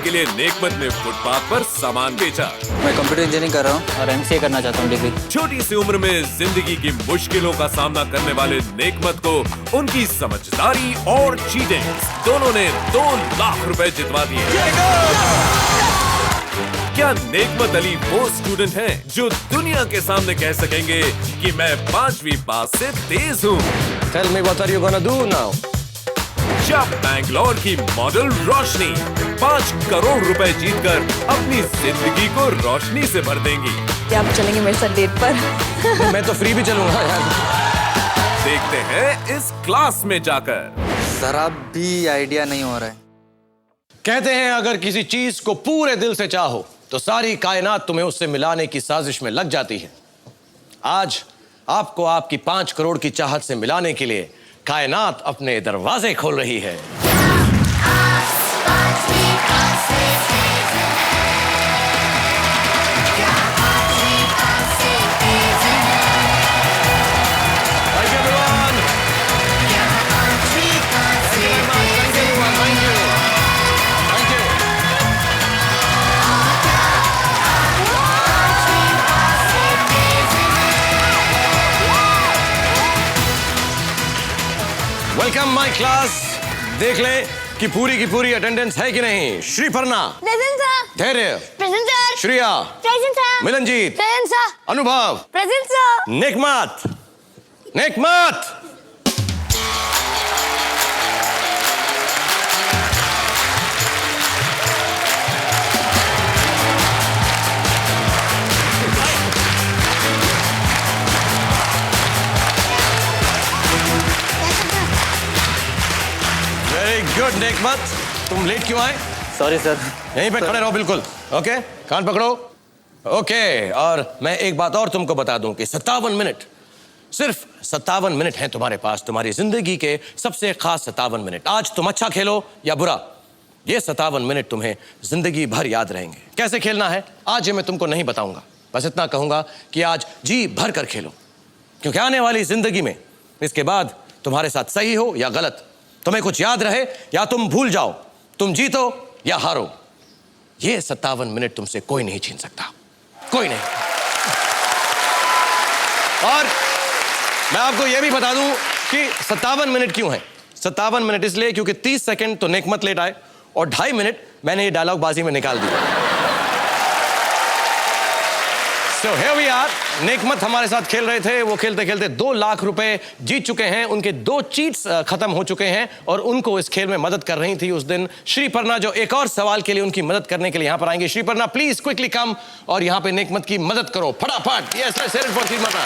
के लिए नेकमत ने फुटपाथ पर सामान बेचा। मैं कंप्यूटर इंजीनियरिंग कर रहा हूँ और MCA करना चाहता हूँ डिग्री। छोटी सी उम्र में जिंदगी की मुश्किलों का सामना करने वाले नेकमत को उनकी समझदारी और चीटिंग दोनों ने 2 लाख रुपए जितवा दिए। क्या नेकमत अली वो स्टूडेंट हैं जो दुनिया के सामने कह सकेंगे कि मैं 5वीं पास से तेज हूँ? Tell me what are you gonna do now? क्या बैंगलोर की मॉडल रोशनी 5 करोड़ रुपए जीतकर अपनी जिंदगी को रोशनी से भर देंगी? क्या आप चलेंगे मेरे साथ डेट पर? मैं तो फ्री भी चलूंगा यार। देखते हैं इस क्लास में जाकर। जरा भी आइडिया नहीं हो रहा है। कहते हैं अगर किसी चीज को पूरे दिल से चाहो तो सारी कायनात तुम्हें उससे मिलाने की साजिश में लग जाती है। आज आपको आपकी 5 करोड़ की चाहत से मिलाने के लिए कायनात अपने दरवाजे खोल रही है। Welcome my class. देख ले कि पूरी की पूरी अटेंडेंस है कि नहीं। Shriparna present sir. Dhairya present sir. Shreya present sir. Milanjeet present sir. Anubhav present sir. Nekmat Nekmat. Very good Nekmat. तुम लेट क्यों आए? Sorry sir. यहीं पे खड़े रहो बिल्कुल। ओके कान पकड़ो। ओके और मैं एक बात और तुमको बता दूं कि 57 मिनट, सिर्फ 57 मिनट हैं तुम्हारे पास, तुम्हारी जिंदगी के सबसे खास 57 मिनट। आज तुम अच्छा खेलो या बुरा, ये 57 मिनट तुम्हें जिंदगी भर याद रहेंगे। कैसे खेलना है आज ये मैं तुमको नहीं बताऊंगा, बस इतना कहूंगा कि आज जी भर कर खेलो, क्योंकि आने वाली जिंदगी में इसके बाद तुम्हारे साथ सही हो या गलत, तुम्हें कुछ याद रहे या तुम भूल जाओ, तुम जीतो या हारो, ये 57 मिनट तुमसे कोई नहीं छीन सकता, कोई नहीं। और मैं आपको यह भी बता दूं कि 57 मिनट क्यों है। 57 मिनट इसलिए क्योंकि 30 सेकंड तो नेकमत लेट आए और 2.5 मिनट मैंने ये डायलॉग बाजी में निकाल दिया। So here we are, नेकमत हमारे साथ खेल रहे थे, वो खेलते खेलते 2 लाख रुपए जीत चुके हैं। उनके 2 चीट्स खत्म हो चुके हैं और उनको इस खेल में मदद कर रही थी उस दिन श्रीपर्णा, जो एक और सवाल के लिए उनकी मदद करने के लिए यहां पर आएंगे। श्रीपर्णा प्लीज क्विकली कम और यहां पे नेकमत की मदद करो फटाफट। Yes let's hear it for Shriparna.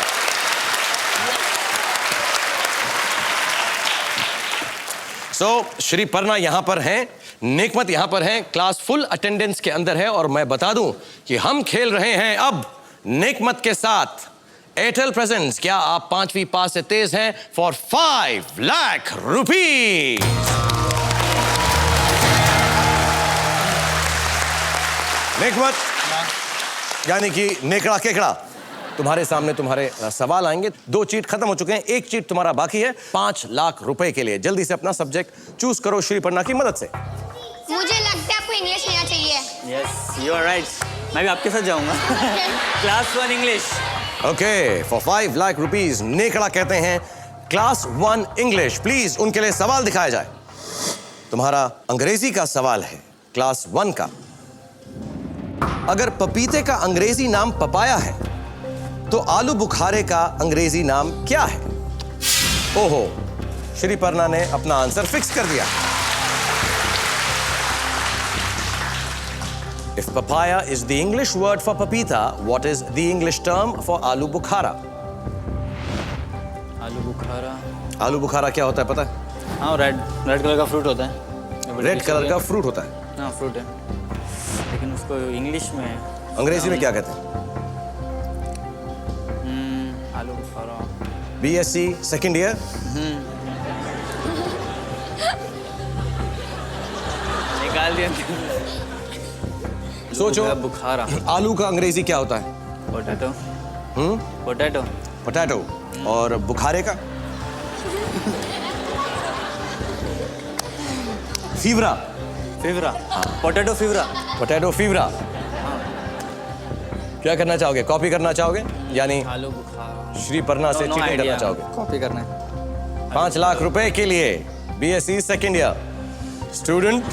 So Shriparna यहां पर हैं, नेकमत यहां पर हैं, क्लास फुल अटेंडेंस के अंदर है और मैं बता दूं कि हम खेल रहे हैं अब नेकमत के साथ एयरटेल प्रेजेंट्स क्या आप 5वीं पास से तेज हैं फॉर 5 लाख रुपीज। नेकमत यानी कि नेकड़ा केकड़ा, तुम्हारे सामने तुम्हारे सवाल आएंगे। 2 चीट खत्म हो चुके हैं, 1 चीट तुम्हारा बाकी है 5 लाख रुपए के लिए। जल्दी से अपना सब्जेक्ट चूज करो श्रीपर्णा की मदद से। मुझे लगता है आपको इंग्लिश लेना चाहिए। यस यू आर राइट, मैं भी आपके साथ जाऊंगा। Class 1 English. Okay for 5 lakh rupees नेकड़ा कहते हैं क्लास 1 इंग्लिश। प्लीज उनके लिए सवाल दिखाया जाए। तुम्हारा अंग्रेजी का सवाल है क्लास 1 का। अगर पपीते का अंग्रेजी नाम पपाया है तो आलू बुखारे का अंग्रेजी नाम क्या है? ओहो, श्रीपर्णा ने अपना आंसर फिक्स कर दिया। If papaya is the English word for papita, what is the English term for aloo bukhara? आलू बुखारा। आलू बुखारा क्या होता है पता है? हाँ रेड कलर का फ्रूट होता है। रेड कलर का फ्रूट होता है। हाँ फ्रूट है, लेकिन उसको इंग्लिश में अंग्रेजी में क्या कहते हैं? आलू बुखारा। BSc second year. निकाल दिया। सोचो बुखारा। आलू का अंग्रेजी क्या होता है? पोटैटो। पोटैटो। पोटैटो। और बुखारे का? फीवरा। फिवरा, पोटैटो फिवरा। पोटैटो फीवरा। क्या करना चाहोगे? कॉपी करना चाहोगे यानी आलू बुखारा। श्री परना से चीटिंग करना चाहोगे? कॉपी करना है। 5 लाख रुपए के लिए BSc सेकेंड ईयर स्टूडेंट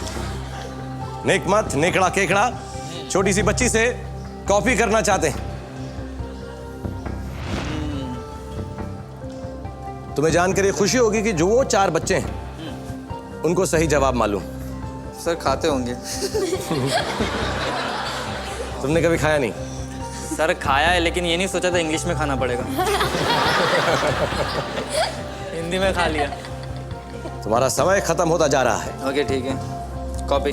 नेकमत नेकड़ा केकड़ा छोटी सी बच्ची से कॉपी करना चाहते हैं। तुम्हें जानकर ये खुशी होगी कि जो वो 4 बच्चे हैं उनको सही जवाब मालूम। सर खाते होंगे। तुमने कभी खाया नहीं? सर खाया है, लेकिन ये नहीं सोचा था इंग्लिश में खाना पड़ेगा। हिंदी में खा लिया। तुम्हारा समय खत्म होता जा रहा है। ओके ठीक है, कॉपी।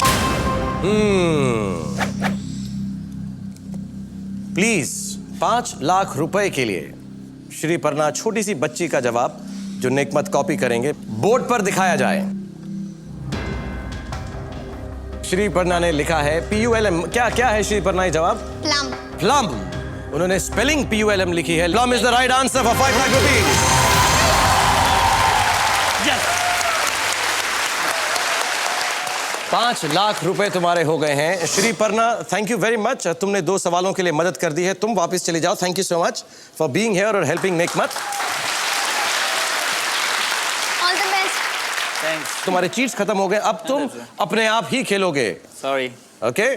प्लीज 5 लाख रुपए के लिए श्री परना छोटी सी बच्ची का जवाब जो नेकमत कॉपी करेंगे बोर्ड पर दिखाया जाए। श्री परना ने लिखा है PULM। क्या क्या है श्री परना? जवाब प्लम। प्लम। उन्होंने स्पेलिंग PULM लिखी है। Plum is the right answer for 5 lakh rupees. 5 lakh रुपए तुम्हारे हो गए हैं। श्री परना, थैंक यू वेरी मच। तुमने 2 सवालों के लिए मदद कर दी है। तुम वापस चले जाओ। Thank you so much for being here और helping Nekmat. All the best. Thanks. तुम्हारे चीट्स खत्म हो गए। अब तुम अपने आप ही खेलोगे। सॉरी। ओके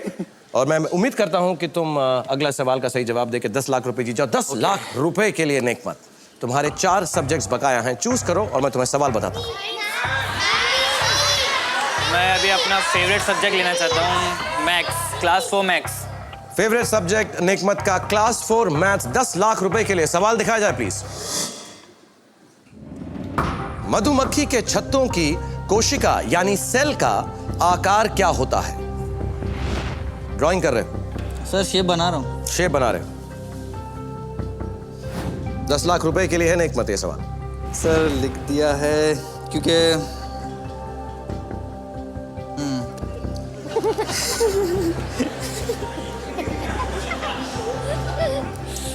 और मैं उम्मीद करता हूं कि तुम अगला सवाल का सही जवाब देके 10 लाख रुपए जीत जाओ। 10 लाख रुपए के लिए नेकमत तुम्हारे 4 सब्जेक्ट्स बकाया हैं। चूज करो और मैं तुम्हें सवाल बताता हूं। मैं अभी अपना फेवरेट सब्जेक्ट लेना चाहता हूँ, maths, class 4 maths. Favourite subject Nekmat का क्लास 4 मैथ्स। 10 लाख रुपए के लिए सवाल दिखाया जाए प्लीज। मधुमक्खी के छत्तों की कोशिका यानी सेल का आकार क्या होता है? ड्राइंग कर रहे हो? सर शेप बना रहा हूँ। शेप बना रहे हो। 10 लाख रुपए के लिए है नेकमत ये सवाल। सर लिख दिया है क्योंकि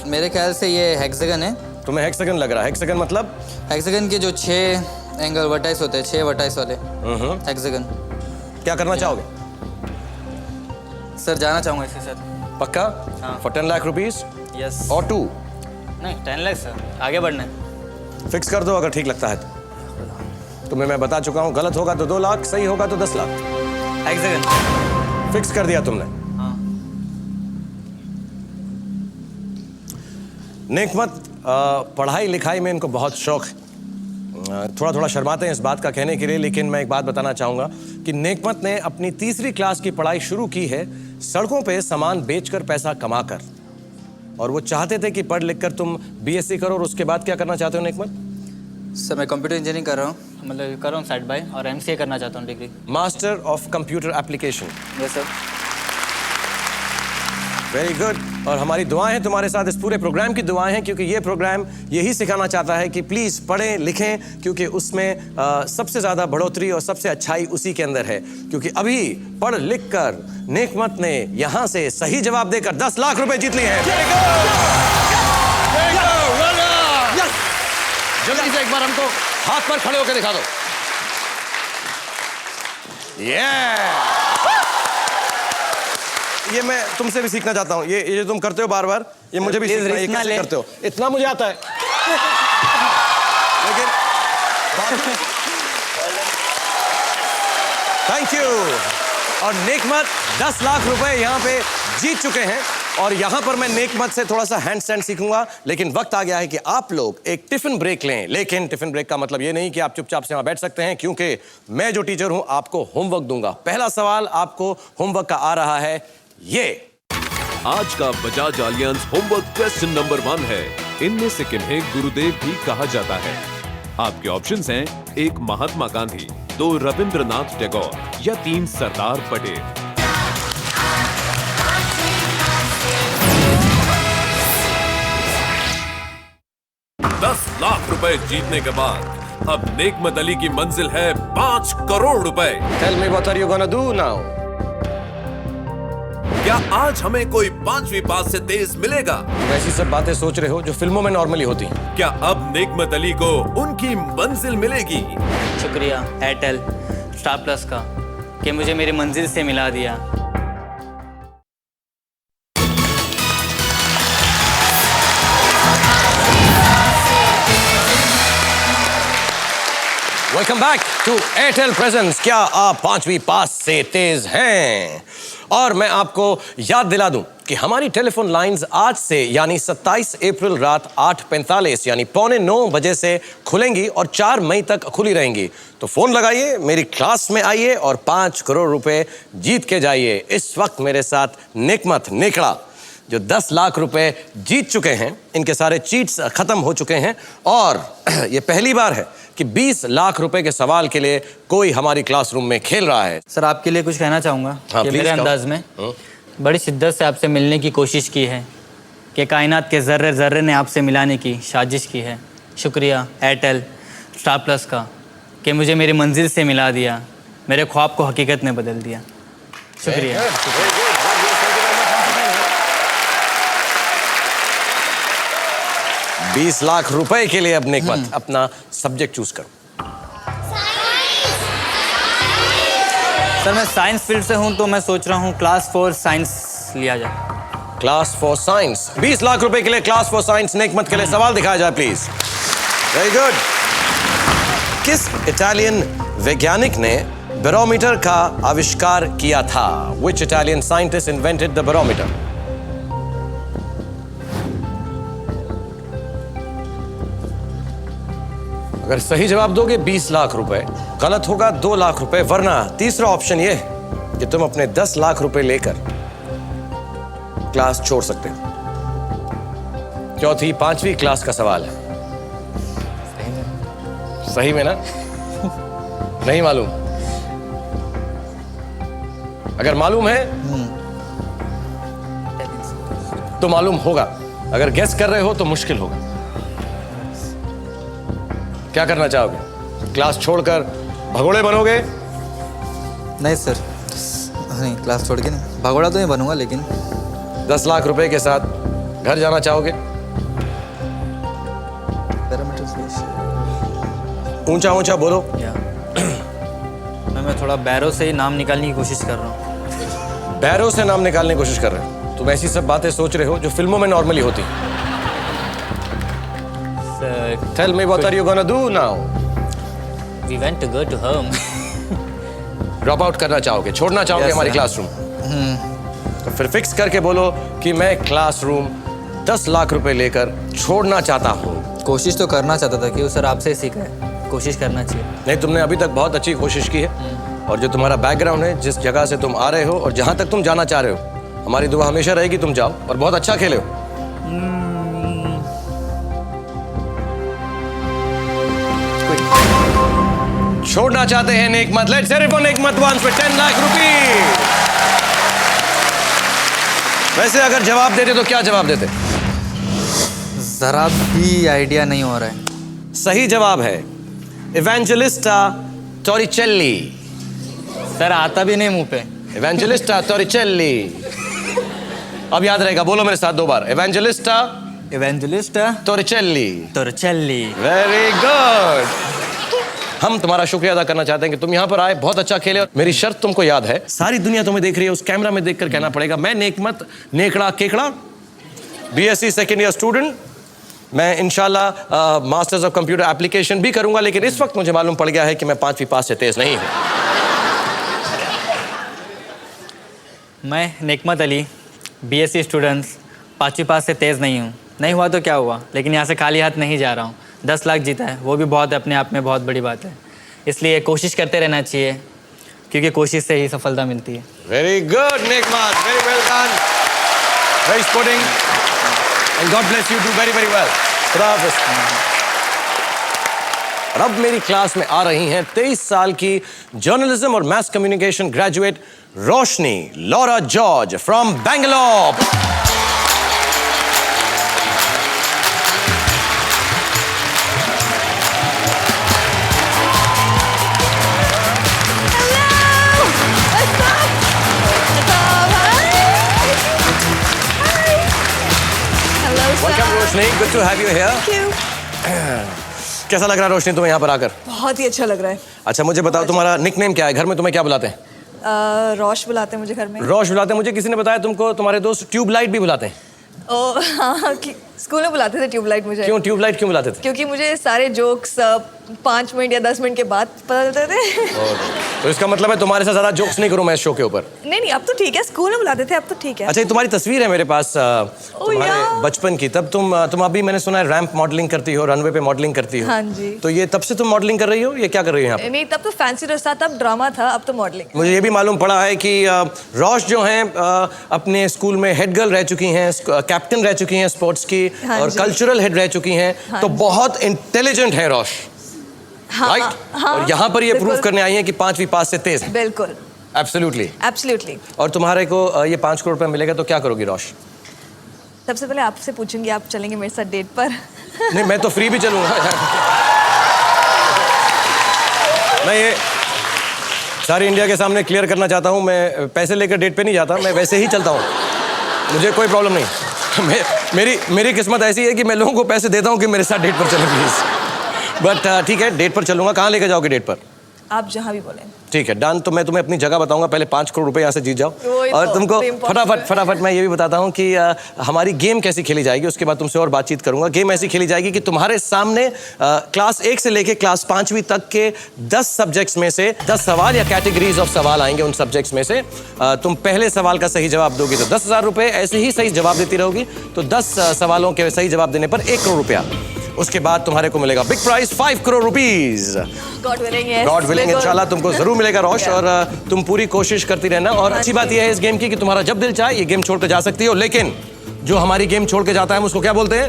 मेरे ख्याल से ये हेक्सागन है। तुम्हें हेक्सागन लग रहा है? हेक्सागन मतलब? हेक्सागन के जो 6 एंगल वर्टाइस होते हैं, 6 वर्टाइस वाले हेक्सागन। क्या करना चाहोगे? सर जाना चाहूँगा इसके साथ। पक्का? हाँ। For 10 lakh rupees yes. और 2 नहीं 10 लाख सर, आगे बढ़ना है। फिक्स कर दो अगर ठीक लगता है तो। तुम्हें मैं बता चुका हूं, गलत होगा तो 2 लाख, सही होगा तो 10 लाख। हेक्सागन फिक्स कर दिया तुमने। हाँ। नेकमत पढ़ाई लिखाई में इनको बहुत शौक है। थोड़ा थोड़ा शर्माते हैं इस बात का कहने के लिए, लेकिन मैं एक बात बताना चाहूंगा कि नेकमत ने अपनी 3री क्लास की पढ़ाई शुरू की है सड़कों पे सामान बेचकर पैसा कमाकर। और वो चाहते थे कि पढ़ लिख कर तुम BSc करो और उसके बाद क्या करना चाहते हो नेकमत? सर मैं कंप्यूटर इंजीनियरिंग कर रहा हूँ, मतलब कर रहा हूँ साइड बाय, और MCA करना चाहता हूँ degree. Master of computer application. Yes sir. Very good. और हमारी दुआएं हैं तुम्हारे साथ, इस पूरे प्रोग्राम की दुआएं हैं, क्योंकि ये प्रोग्राम यही सिखाना चाहता है कि प्लीज पढ़ें लिखें, क्योंकि उसमें सबसे ज्यादा बढ़ोतरी और सबसे अच्छाई उसी के अंदर है। क्योंकि अभी पढ़ लिख कर नेकमत ने यहां से सही जवाब देकर 10 लाख रुपए जीत लिए हैं। जल्दी से एक बार हमको हाथ पर खड़े होकर दिखा दो। ये मैं तुमसे भी सीखना चाहता हूँ। ये जो तुम करते हो बार बार, ये मुझे भी सीखना है। ये कैसे करते हो? इतना मुझे आता है लेकिन थैंक यू। और नेकमत 10 लाख रुपए यहाँ पे जीत चुके हैं। और यहाँ पर मैं नेकमत से थोड़ा सा हैंडस्टैंड सीखूंगा, लेकिन वक्त आ गया है कि आप लोग एक टिफिन ब्रेक लें। लेकिन टिफिन ब्रेक का मतलब ये नहीं कि आप चुपचाप से वहां बैठ सकते हैं, क्योंकि मैं जो टीचर हूं आपको होमवर्क दूंगा। पहला सवाल आपको होमवर्क का आ रहा है ये। आज का Bajaj Allianz homework question number 1 है, इनमें से किन्हें गुरुदेव भी कहा जाता है? आपके ऑप्शंस हैं 1 महात्मा गांधी, 2 रविंद्रनाथ टैगोर या 3 सरदार पटेल। 10 लाख रुपए जीतने के बाद अब नेकमत अली की मंजिल है 5 करोड़ रुपए। Tell me what are you gonna do now? क्या आज हमें कोई 5वीं पास से तेज मिलेगा? वैसी सब बातें सोच रहे हो जो फिल्मों में नॉर्मली होती हैं। क्या अब नेकमत अली को उनकी मंजिल मिलेगी? शुक्रिया एयरटेल स्टार प्लस का कि मुझे मेरी मंजिल से मिला दिया। Welcome back to Airtel presents. क्या आप पांचवी पास से तेज हैं? और मैं आपको याद दिला दूं कि हमारी टेलीफोन लाइंस आज से यानी 27 अप्रैल रात 8:45 यानी 8:45 बजे से खुलेंगी और 4 मई तक खुली रहेंगी। तो फोन लगाइए, मेरी क्लास में आइए और 5 करोड़ रुपए जीत के जाइए। इस वक्त मेरे साथ नेकमत नेकड़ा जो 10 लाख रुपए जीत चुके हैं, इनके सारे चीट्स खत्म हो चुके हैं और ये पहली बार है कि 20 लाख रुपए के सवाल के लिए कोई हमारी क्लासरूम में खेल रहा है। सर आपके लिए कुछ कहना चाहूँगा कि प्लीज मेरे कहो। अंदाज में बड़ी शिद्दत से आपसे मिलने की कोशिश की है, कि कायनात के ज़र्रे ज़र्रे ने आपसे मिलाने की साजिश की है। शुक्रिया एयरटेल स्टार प्लस का कि मुझे मेरी मंजिल से मिला दिया, मेरे ख्वाब को हकीकत में बदल दिया। शुक्रिया। 20 लाख रुपए के लिए अब नेकमत अपना सब्जेक्ट चूज करो। सर मैं साइंस फील्ड से हूँ तो मैं सोच रहा हूँ क्लास 4 साइंस लिया जाए। Class 4 science. 20 लाख रुपए के लिए क्लास 4 साइंस। नेकमत के लिए सवाल दिखाया जाए प्लीज। Very good. किस इटालियन वैज्ञानिक ने बैरोमीटर का आविष्कार किया था? Which Italian scientist invented the barometer? अगर सही जवाब दोगे 20 लाख रुपए, गलत होगा 2 लाख रुपए, वरना तीसरा ऑप्शन ये है कि तुम अपने 10 लाख रुपए लेकर क्लास छोड़ सकते हो। चौथी 5वीं क्लास का सवाल है। सही में ना? नहीं मालूम? अगर मालूम है तो मालूम होगा, अगर गेस कर रहे हो तो मुश्किल होगा। क्या करना चाहोगे? क्लास छोड़कर भगोड़े बनोगे? नहीं सर, नहीं क्लास छोड़ के नहीं, भगोड़ा तो नहीं बनूंगा, लेकिन 10 लाख रुपए के साथ घर जाना चाहोगे? ऊंचा ऊंचा बोलो। मैं थोड़ा बैरो से ही नाम निकालने की कोशिश कर रहा हूँ। बैरो से नाम निकालने की कोशिश कर रहे हो? तुम ऐसी सब बातें सोच रहे हो जो फिल्मों में नॉर्मली होती। Tell me what are you gonna do now? We went to go to home. Drop out करना चाहोगे, छोड़ना चाहोगे Yes, हमारी sir. क्लासरूम? तो फिर फिक्स करके बोलो कि मैं क्लासरूम 10 लाख रुपए लेकर छोड़ना चाहता हूँ। कोशिश तो करना चाहता था कि सर आपसे ही सीखा है, कोशिश करना चाहिए। नहीं, तुमने अभी तक बहुत अच्छी कोशिश की है और जो तुम्हारा बैकग्राउंड है, जिस जगह से तुम आ रहे हो और जहां तक तुम जाना चाह रहे हो, हमारी दुआ हमेशा रहेगी तुम जाओ और बहुत अच्छा खेले हो। छोड़ना चाहते हैं Nekmat. Let's hear it for Nekmat once for 10 lakh rupees. वैसे अगर जवाब देते तो क्या जवाब देते? जरा भी आइडिया नहीं हो रहा है। सही जवाब है इवेंजलिस्टा टॉरिचेल्ली। सर आता भी नहीं मुंह पे। इवेंजलिस्टा टॉरिचेल्ली। अब याद रहेगा, बोलो मेरे साथ 2 बार। इवेंजलिस्टा इवेंजलिस्टा टॉरिचेल्ली। टॉरिचेल्ली। Very good. हम तुम्हारा शुक्रिया अदा करना चाहते हैं कि तुम यहाँ पर आए, बहुत अच्छा खेले। मेरी शर्त तुमको याद है, सारी दुनिया तुम्हें देख रही है, उस कैमरा में देखकर कहना पड़ेगा, मैं नेकमत नेकड़ा केकड़ा BSc सेकेंड ईयर स्टूडेंट, मैं इंशाल्लाह मास्टर्स ऑफ कंप्यूटर एप्लीकेशन भी करूंगा, लेकिन इस वक्त मुझे मालूम पड़ गया है कि मैं 5वीं पास से तेज नहीं हूं। मैं नेकमत अली BSc स्टूडेंट्स 5वीं पास से तेज़ नहीं हूँ। नहीं हुआ तो क्या हुआ, लेकिन यहाँ से खाली हाथ नहीं जा रहा हूँ। 10 लाख जीता है, वो भी बहुत अपने आप में बहुत बड़ी बात है। इसलिए कोशिश करते रहना चाहिए, क्योंकि कोशिश से ही सफलता मिलती है। Very good Nekmat, very well done, very sporting and God bless you, do very very well. और अब मेरी क्लास में आ रही हैं 23 साल की जर्नलिज्म और mass communication graduate Roshni Laura George from Bangalore. Welcome Roshni, good to have you here. कैसा लग रहा है रोशनी तुम्हें यहाँ पर आकर? बहुत ही अच्छा लग रहा है। अच्छा मुझे बताओ, तुम्हारा निकनेम क्या है? घर में तुम्हें क्या बुलाते हैं? रोश बुलाते हैं मुझे घर में। रोश बुलाते हैं मुझे, किसी ने बताया तुमको तुम्हारे दोस्त ट्यूबलाइट भी बुलाते हैं? ओ हाँ, स्कूल में बुलाते थे ट्यूबलाइट मुझे। क्यों ट्यूबलाइट क्यों बुलाते थे? क्योंकि मुझे सारे जोक्स 5 मिनट या 10 मिनट के बाद पता चलते थे। तो इसका मतलब है तुम्हारे साथ ज्यादा जोक्स नहीं करूं मैं इस शो के ऊपर? नहीं, अब तो ठीक है, स्कूल में बुलाते थे, अब तो ठीक है। अच्छा, ये तुम्हारी तस्वीर है मेरे पास तुम्हारे बचपन की। तब तुम अभी मैंने सुना है रैंप मॉडलिंग करती हो, रनवे पे मॉडलिंग करती हो। हाँ जी। तो ये तब से तुम मॉडलिंग कर रही हो, ये क्या कर रही हो यहाँ पे? नहीं, तब तो फैंसी ड्रेस था, तब ड्रामा था, अब तो मॉडलिंग। मुझे ये भी मालूम पड़ा है कि रोश जो हैं अपने स्कूल में हेड गर्ल रह चुकी हैं, कैप्टन रह चुकी हैं स्पोर्ट्स की, हाँ और जी। कल्चरल हेड रह चुकी हैं। हाँ तो जी। बहुत इंटेलिजेंट है रोश, हाँ, राइट? हाँ, और यहाँ पर ये बिल्कुल। प्रूव करने आई हैं कि 5वीं पास से तेज है। बिल्कुल, एब्सोल्युटली। एब्सोल्युटली। और तुम्हारे को ये 5 करोड़ रुपए मिलेगा तो क्या करोगी रोश? सबसे पहले आपसे पूछूंगी, आप चलेंगे मेरे साथ डेट पर? नहीं, मैं तो फ्री भी चलूंगा। मैं ये सारी इंडिया के सामने क्लियर करना चाहता हूँ, मैं पैसे लेकर डेट पे नहीं जाता, मैं वैसे ही चलता हूँ, मुझे कोई प्रॉब्लम नहीं। मेरी किस्मत ऐसी है कि मैं लोगों को पैसे देता हूँ कि मेरे साथ डेट पर चलें प्लीज। बट ठीक है, डेट पर चलूंगा। कहाँ लेकर जाओगे डेट पर? आप जहाँ भी बोलें। ठीक है, डन। तो मैं तुम्हें अपनी जगह बताऊंगा, पहले 5 करोड़ रुपए यहाँ से जीत जाओ। वही और तो, तुमको impossible। फटाफट मैं ये भी बताता हूँ कि हमारी गेम कैसी खेली जाएगी, उसके बाद तुमसे और बातचीत करूंगा। गेम ऐसी खेली जाएगी कि तुम्हारे सामने क्लास 1 से लेके क्लास 5वीं तक के 10 सब्जेक्ट्स में से 10 सवाल या कैटेगरीज ऑफ सवाल आएंगे। उन सब्जेक्ट्स में से तुम पहले सवाल का सही जवाब दोगी तो 10,000 रुपए, ऐसे ही सही जवाब देती रहोगी तो 10 सवालों के सही जवाब देने पर 1 करोड़ रुपया। उसके बाद तुम्हारे को मिलेगा big prize 5 crore rupees. God willing, yes. God willing, इंशाल्लाह तुमको जरूर मिलेगा रोश। और तुम पूरी कोशिश करती रहना। और अच्छी बात यह है इस गेम की कि तुम्हारा जब दिल चाहे ये गेम छोड़ के जा सकती हो, लेकिन जो हमारी गेम छोड़ के जाता है हम उसको क्या बोलते हैं?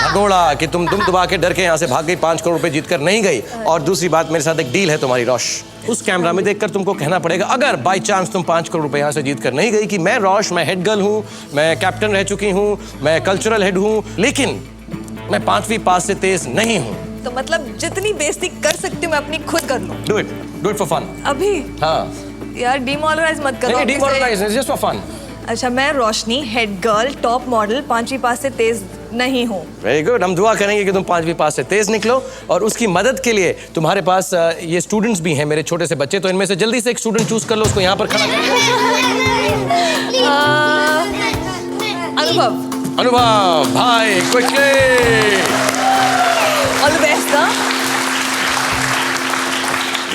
भगोड़ा। कि तुम दबा के डर के यहाँ से भाग गई, 5 करोड़ रुपए जीत कर नहीं गई। और दूसरी बात, मेरे साथ एक डील है तुम्हारी रोश, उस कैमरा में देखकर तुमको कहना पड़ेगा, अगर बाई चांस तुम 5 करोड़ रुपए यहाँ से जीत कर नहीं गई, कि मैं रोश, मैं हेड गर्ल हूँ, मैं कैप्टन रह चुकी हूँ, मैं कल्चरल हेड हूँ, लेकिन मैं 5वीं पास से तेज नहीं हूँ। तो मतलब जितनी बेइज्जती कर सकती हूँ मैं अपनी खुद कर लूँ। Do it for fun. अभी? हाँ यार डिमोरलाइज मत करो। नहीं, डिमोरलाइज, जस्ट फॉर फन। अच्छा, मैं Roshni, head girl, top model, 5वीं पास से तेज नहीं हूँ। Very good. हम दुआ करेंगे कि तुम 5वीं पास से तेज निकलो। और उसकी मदद के लिए तुम्हारे पास ये स्टूडेंट्स भी हैं, मेरे छोटे से बच्चे। तो इनमें से जल्दी से एक स्टूडेंट चूज कर लो, उसको यहाँ पर खड़ा अनुभव। अनुभव भाई, quickly. All the best.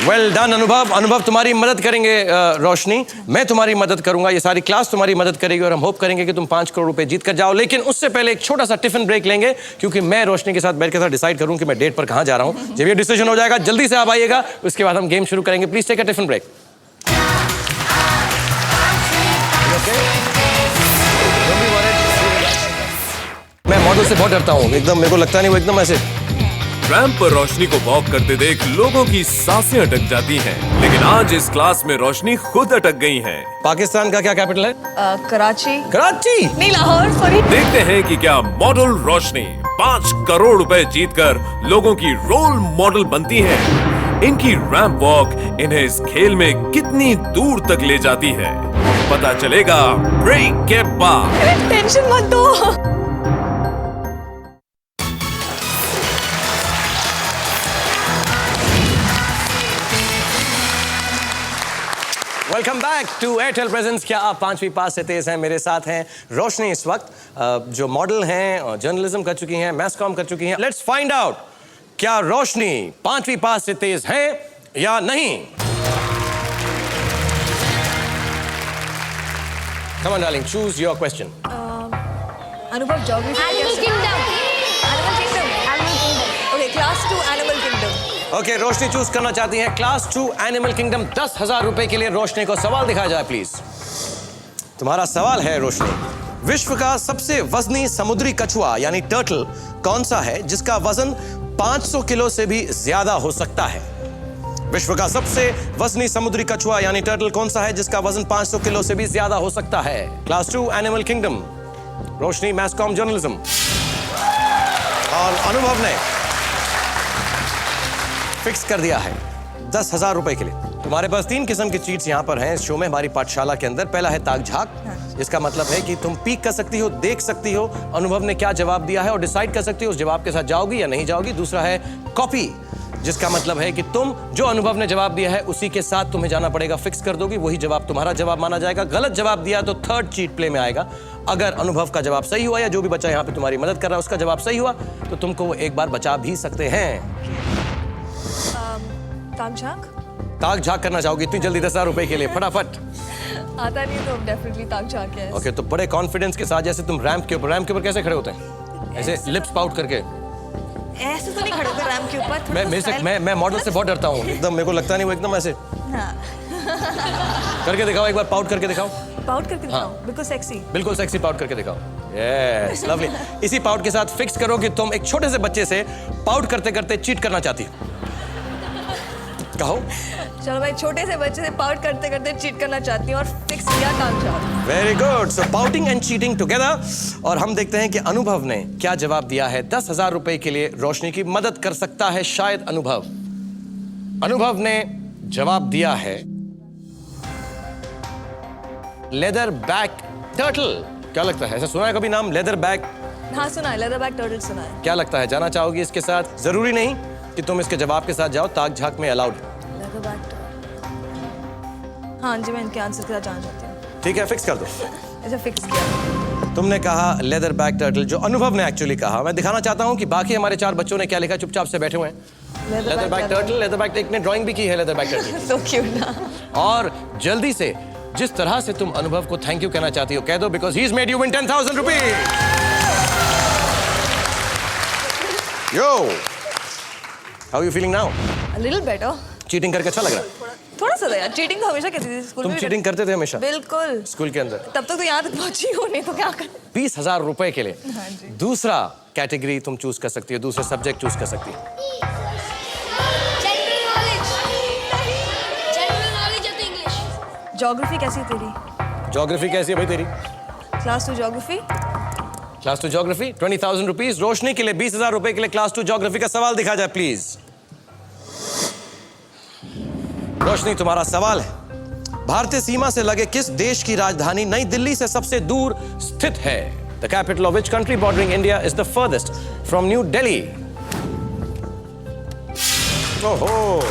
Well done अनुभव। अनुभव तुम्हारी मदद करेंगे रोशनी, मैं तुम्हारी मदद करूंगा, ये सारी क्लास तुम्हारी मदद करेगी और हम होप करेंगे कि तुम 5 करोड़ रुपए जीत कर जाओ। लेकिन उससे पहले एक छोटा सा टिफिन ब्रेक लेंगे, क्योंकि मैं रोशनी के साथ बैठ के डिसाइड करूं कि मैं डेट पर कहां जा रहा हूं। जब ये डिसीजन हो जाएगा जल्दी से आप आइएगा, उसके बाद हम गेम शुरू करेंगे। Please take a tiffin break. मैं मॉडल से बहुत डरता हूँ, एकदम मेरे को लगता नहीं वो एकदम ऐसे। रैंप पर रोशनी को वॉक करते देख लोगों की सांसें अटक जाती हैं, लेकिन आज इस क्लास में रोशनी खुद अटक गई हैं। पाकिस्तान का क्या कैपिटल है? कराची। कराची? नहीं, लाहौर, सॉरी। देखते हैं कि क्या मॉडल रोशनी 5 करोड़ रुपए जीतकर लोगों की रोल मॉडल बनती है। इनकी रैंप वॉक इन्हें इस खेल में कितनी दूर तक ले जाती है, पता चलेगा ब्रेक के बाद। टेंशन मत दो। Welcome back to Airtel presents. क्या आप 5वीं पास से तेज हैं? मेरे साथ हैं रोशनी इस वक्त, जो मॉडल हैं, जर्नलिज्म कर चुकी हैं, मैस कॉम कर चुकी हैं। लेट्स फाइंड आउट, क्या रोशनी 5वीं पास से तेज है या नहीं? Come on, darling, choose your question. अनुभव, geography. Animal Kingdom. Animal Kingdom. Animal Kingdom. Okay, class 2 Animal Kingdom. Okay, रोशनी चूज करना चाहती हैं क्लास 2 एनिमल किंगडम। 10,000 रुपए के लिए रोशनी को सवाल दिखाया जाए प्लीज। तुम्हारा सवाल है रोशनी, विश्व का सबसे वजनी समुद्री कछुआ यानी टर्टल कौन सा है जिसका वजन 500 किलो से भी ज्यादा हो सकता है? विश्व का सबसे वजनी समुद्री कछुआ यानी टर्टल कौन सा है जिसका वजन 500 किलो से भी ज्यादा हो सकता है? क्लास 2 एनिमल किंगडम, रोशनी मैस कॉम जर्नलिज्म और अनुभव ने फिक्स कर दिया है 10,000 रुपए के लिए। तुम्हारे पास 3 किस्म की चीट्स यहाँ पर हैं इस शो में, हमारी पाठशाला के अंदर। पहला है ताक झाक, इसका मतलब है कि तुम पीक कर सकती हो, देख सकती हो अनुभव ने क्या जवाब दिया है और डिसाइड कर सकती हो उस जवाब के साथ जाओगी या नहीं जाओगी। दूसरा है कॉपी, जिसका मतलब है कि तुम जो अनुभव ने जवाब दिया है उसी के साथ तुम्हें जाना पड़ेगा, फिक्स कर दोगी, वही जवाब तुम्हारा जवाब माना जाएगा। गलत जवाब दिया तो थर्ड चीट प्ले में आएगा। अगर अनुभव का जवाब सही हुआ या जो भी बच्चा यहाँ पे तुम्हारी मदद कर रहा है उसका जवाब सही हुआ तो तुमको वो एक बार बचा भी सकते हैं। ताक झांक ताक झांक करना चाहोगी इतनी जल्दी 10,000 रुपए के लिए? फटाफट। आता नहीं तो डेफिनेटली ताक झांक है। ओके, तो बड़े कॉन्फिडेंस के साथ जैसे तुम रैंप के ऊपर कैसे खड़े होते हैं? ऐसे लिप्स पाउट करके? ऐसे तो नहीं खड़े होते रैंप के ऊपर। मैं मॉडल से बहुत डरता हूँ, एकदम मेरे को लगता नहीं वो एकदम ऐसे हाँ। करके दिखाओ, एक बार पाउट करके दिखाओ। पाउट करके दिखाओ, बिल्कुल सेक्सी। बिल्कुल सेक्सी पाउट करके दिखाओ। Yes, lovely. इसी पाउट के साथ फिक्स करो कि तुम एक छोटे से बच्चे से पाउट करते करते चीट करना चाहती हो। कहो। चलो भाई, छोटे से बच्चे से पाउट करते करते चीट करना चाहती हूँ और फिक्स किया ताक झांक। Very good. So pouting and cheating together. और हम देखते हैं कि अनुभव ने क्या जवाब दिया है। 10,000 रुपए के लिए रोशनी की मदद कर सकता है शायद अनुभव। अनुभव ने जवाब दिया है लेदर बैक टर्टल। क्या लगता है, ऐसा सुना है कभी नाम लेदर बैक? हाँ सुना है, लेदर बैक टर्टल सुना है। क्या लगता है, जाना चाहोगी इसके साथ? जरूरी नहीं कि तुम इसके जवाब के साथ जाओ, ताक झांक में अलाउड। Leather back turtle. हाँ जी, मैं इनके आंसर के साथ जाना चाहती हूँ। ठीक है, फिक्स कर दो। ऐसे फिक्स किया। तुमने कहा लेदर बैक टर्टल, जो अनुभव ने एक्चुअली कहा। मैं दिखाना चाहता हूं कि बाकी हमारे 4 बच्चों ने क्या लिखा, चुपचाप से बैठे हुए हैं। Leather back turtle, leather back, एक ने ड्राइंग भी की है leather back turtle. So cute ना। और जल्दी से जिस तरह से तुम अनुभव को थैंक यू कहना चाहती हो कह दो, because he is made you win 10,000 rupees. Yo, how you feeling now? A little better। Cheating करके अच्छा लग रहा है? थोड़ा सा था यार, चीटिंग तो हमेशा कहती थी स्कूल तुम में। चीटिंग करते थे हमेशा बिल्कुल। स्कूल के अंदर? तब तक तो यहाँ तक पहुंची हो, नहीं तो क्या कर। 20,000 रुपए के लिए हाँ जी। दूसरा कैटेगरी तुम चूज कर सकती हो, दूसरा सब्जेक्ट चूज कर सकती हो। General knowledge. General knowledge of English. Geography कैसी है तेरी? ज्योग्राफी कैसी है भाई तेरी? Class 2 geography. Class 2 geography, 20,000 rupees. Roshni के लिए 20,000 रुपए के लिए क्लास 2 ज्योग्राफी का सवाल दिखा जाए प्लीज। रोशनी, तुम्हारा सवाल है, भारतीय सीमा से लगे किस देश की राजधानी नई दिल्ली से सबसे दूर स्थित है? The capital of which country bordering India is the farthest from new Delhi? ओहो,